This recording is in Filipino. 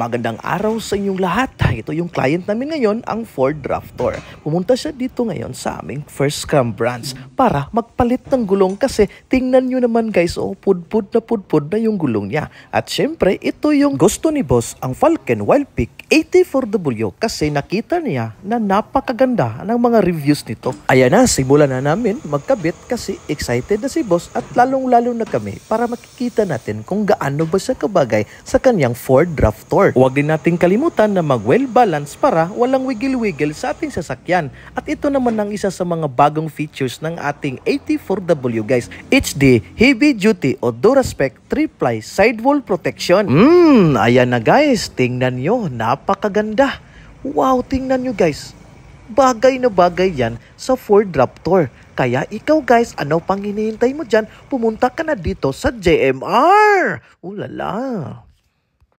Magandang araw sa inyong lahat. Ito yung client namin ngayon, ang Ford Raptor. Pumunta siya dito ngayon sa aming First Scrum branch para magpalit ng gulong kasi tingnan nyo naman guys, pudpud na yung gulong niya. At syempre, ito yung gusto ni boss, ang Falcon Wildpeak 84W kasi nakita niya na napakaganda ng mga reviews nito. Ayan na, simulan na namin magkabit kasi excited na si boss at lalong-lalo na kami para makikita natin kung gaano ba siya kabagay sa kanyang Ford Raptor. Huwag din nating kalimutan na mag-well balance para walang wiggle-wiggle sa ating sasakyan. At ito naman ang isa sa mga bagong features ng ating 84W guys. HD Heavy Duty o Duraspec 3-ply sidewall protection. Ayan na guys, tingnan nyo, napakaganda. Wow, tingnan nyo guys. Bagay na bagay yan sa Ford Raptor. Kaya ikaw guys, ano pang hinihintay mo dyan? Pumunta ka na dito sa JMR. Ulala.